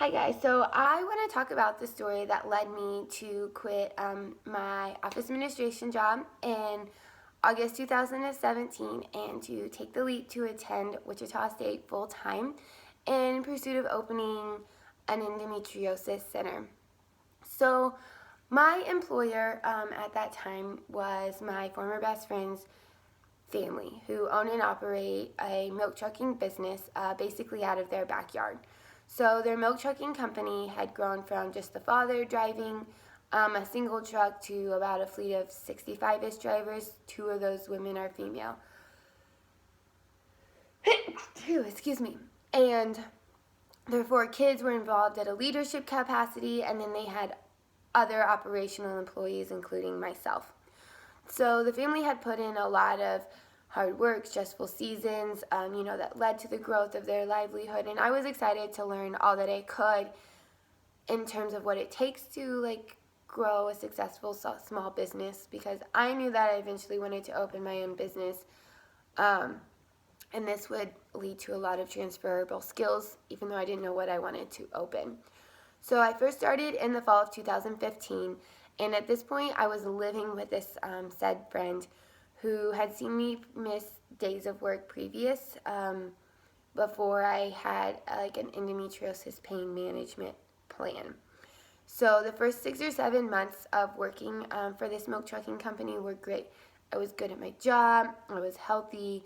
Hi guys, so I want to talk about the story that led me to quit my office administration job in August 2017 and to take the leap to attend Wichita State full time in pursuit of opening an endometriosis center. So, my employer at that time was my former best friend's family who own and operate a milk trucking business basically out of their backyard. So their milk trucking company had grown from just the father driving a single truck to about a fleet of 65-ish drivers. Two of those women are female. Excuse me. And their four kids were involved at a leadership capacity, and then they had other operational employees, including myself. So the family had put in a lot of hard work, stressful seasons, that led to the growth of their livelihood. And I was excited to learn all that I could in terms of what it takes to grow a successful small business, because I knew that I eventually wanted to open my own business. And this would lead to a lot of transferable skills, even though I didn't know what I wanted to open. So I first started in the fall of 2015, and at this point I was living with this said friend who had seen me miss days of work previous before I had an endometriosis pain management plan. So the first 6 or 7 months of working for this milk trucking company were great. I was good at my job. I was healthy.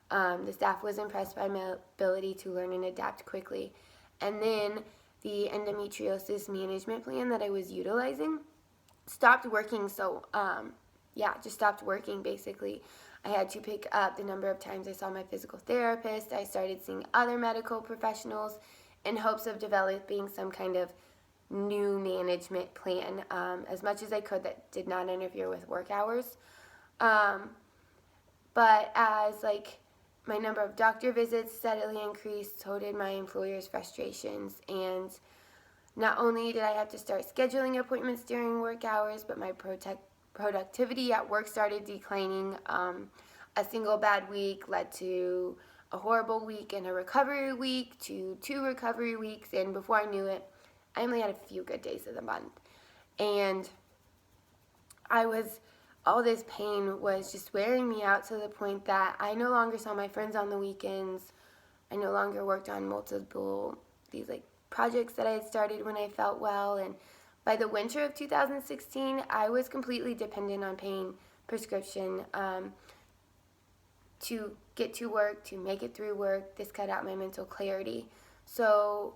The staff was impressed by my ability to learn and adapt quickly. And then the endometriosis management plan that I was utilizing stopped working. So, just stopped working basically. I had to pick up the number of times I saw my physical therapist. I started seeing other medical professionals in hopes of developing some kind of new management plan, as much as I could that did not interfere with work hours. But as my number of doctor visits steadily increased, so did my employer's frustrations. And not only did I have to start scheduling appointments during work hours, but my productivity at work started declining. A single bad week led to a horrible week and a recovery week to 2 recovery weeks, and before I knew it, I only had a few good days of the month. And all this pain was just wearing me out to the point that I no longer saw my friends on the weekends. I no longer worked on these projects that I had started when I felt well. And by the winter of 2016, I was completely dependent on pain prescription to get to work, to make it through work. This cut out my mental clarity. So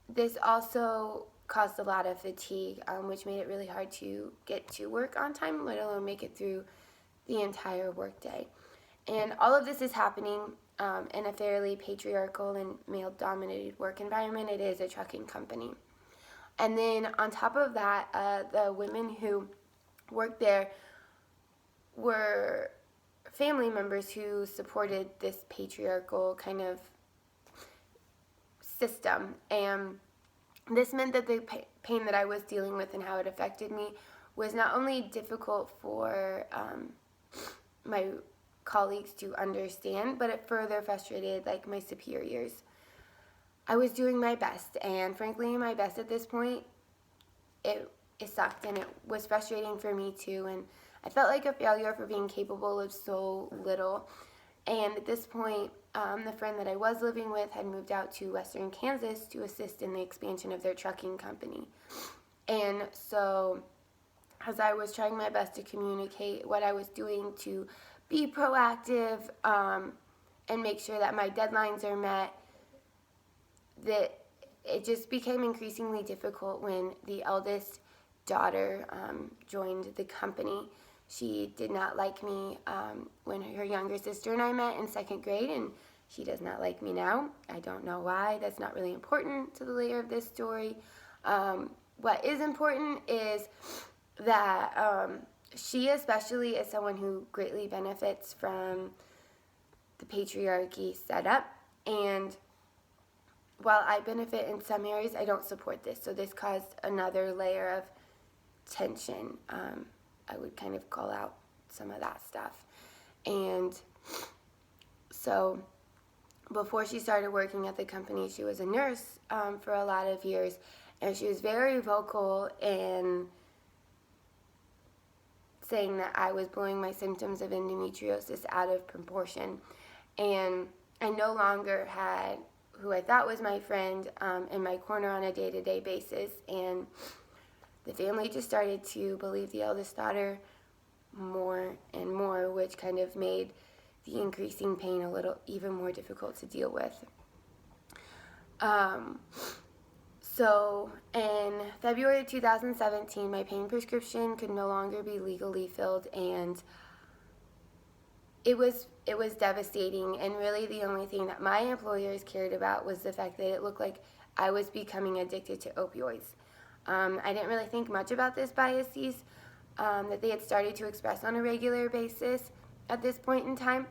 this also caused a lot of fatigue, which made it really hard to get to work on time, let alone make it through the entire workday. And all of this is happening in a fairly patriarchal and male-dominated work environment. It is a trucking company. And then on top of that, the women who worked there were family members who supported this patriarchal kind of system. And this meant that the pain that I was dealing with and how it affected me was not only difficult for my colleagues to understand, but it further frustrated my superiors. I was doing my best, and frankly, my best at this point, it sucked, and it was frustrating for me too, and I felt like a failure for being capable of so little. And at this point, the friend that I was living with had moved out to Western Kansas to assist in the expansion of their trucking company. And so, as I was trying my best to communicate what I was doing to be proactive and make sure that my deadlines are met, that it just became increasingly difficult when the eldest daughter joined the company. She did not like me when her younger sister and I met in second grade, and she does not like me now. I don't know why. That's not really important to the layer of this story. What is important is that she especially is someone who greatly benefits from the patriarchy setup, and while I benefit in some areas, I don't support this. So this caused another layer of tension. I would kind of call out some of that stuff. And so before she started working at the company, she was a nurse for a lot of years, and she was very vocal in saying that I was blowing my symptoms of endometriosis out of proportion. And I no longer had who I thought was my friend in my corner on a day-to-day basis, and the family just started to believe the eldest daughter more and more, which kind of made the increasing pain a little even more difficult to deal with. So in February 2017, my pain prescription could no longer be legally filled, and it was devastating. And really the only thing that my employers cared about was the fact that it looked like I was becoming addicted to opioids. I didn't really think much about this biases that they had started to express on a regular basis at this point in time.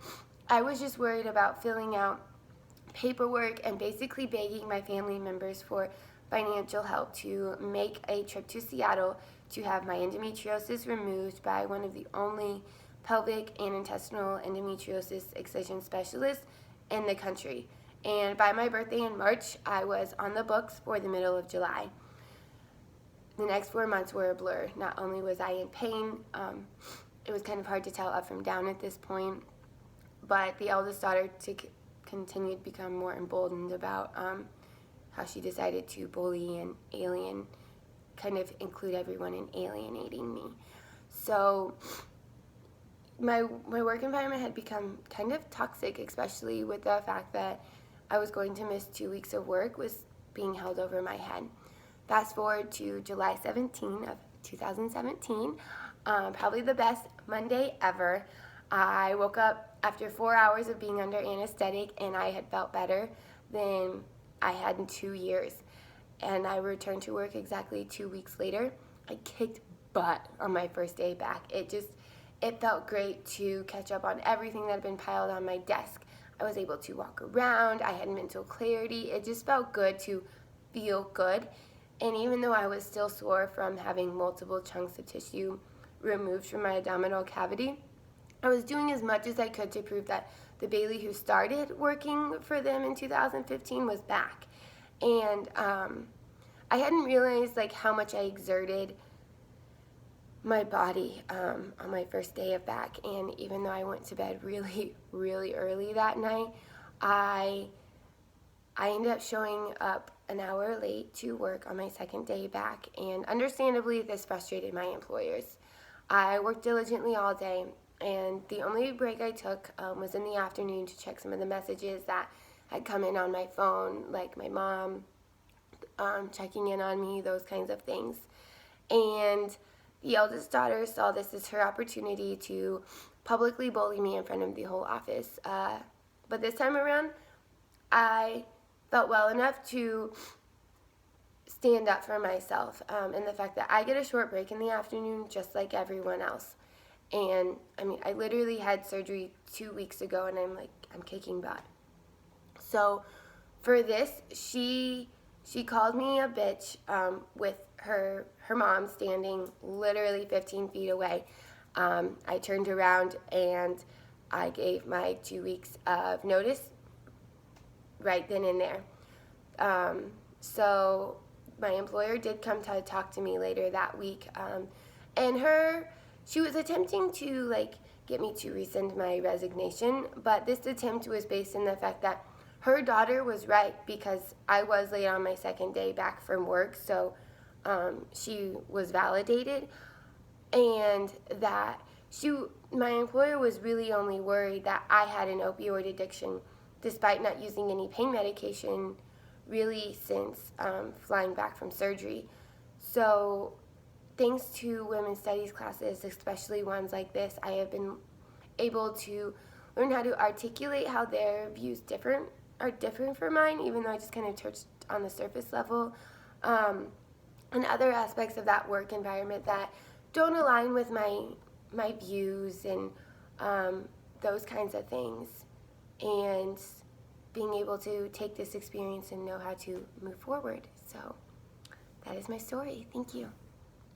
I was just worried about filling out paperwork and basically begging my family members for financial help to make a trip to Seattle to have my endometriosis removed by one of the only pelvic and intestinal endometriosis excision specialists in the country. And by my birthday in March, I was on the books for the middle of July. The next 4 months were a blur. Not only was I in pain, it was kind of hard to tell up from down at this point, but the eldest daughter continued to become more emboldened about how she decided to bully and kind of include everyone in alienating me. So my work environment had become kind of toxic, especially with the fact that I was going to miss 2 weeks of work was being held over my head. Fast forward to July 17 of 2017, probably the best Monday ever. I woke up after 4 hours of being under anesthetic, and I had felt better than I had in 2 years. And I returned to work exactly 2 weeks later. I kicked butt on my first day back. It felt great to catch up on everything that had been piled on my desk. I was able to walk around. I had mental clarity. It just felt good to feel good. And even though I was still sore from having multiple chunks of tissue removed from my abdominal cavity, I was doing as much as I could to prove that the Bailey who started working for them in 2015 was back. And I hadn't realized like how much I exerted my body on my first day of back. And even though I went to bed really, really early that night, I ended up showing up an hour late to work on my second day back, and understandably this frustrated my employers. I worked diligently all day, and the only break I took was in the afternoon to check some of the messages that had come in on my phone, like my mom checking in on me, those kinds of things. And the eldest daughter saw this as her opportunity to publicly bully me in front of the whole office. But this time around, I felt well enough to stand up for myself and the fact that I get a short break in the afternoon just like everyone else. And I mean, I literally had surgery 2 weeks ago, and I'm kicking butt. So for this, she called me a bitch with her mom standing literally 15 feet away. I turned around and I gave my 2 weeks of notice right then and there. So my employer did come to talk to me later that week, and she was attempting to like get me to rescind my resignation, but this attempt was based in the fact that her daughter was right because I was late on my second day back from work, so she was validated, and that my employer was really only worried that I had an opioid addiction despite not using any pain medication really since flying back from surgery. So thanks to women's studies classes, especially ones like this, I have been able to learn how to articulate how their views are different from mine, even though I just kind of touched on the surface level, and other aspects of that work environment that don't align with my views and those kinds of things. And being able to take this experience and know how to move forward. So that is my story. Thank you.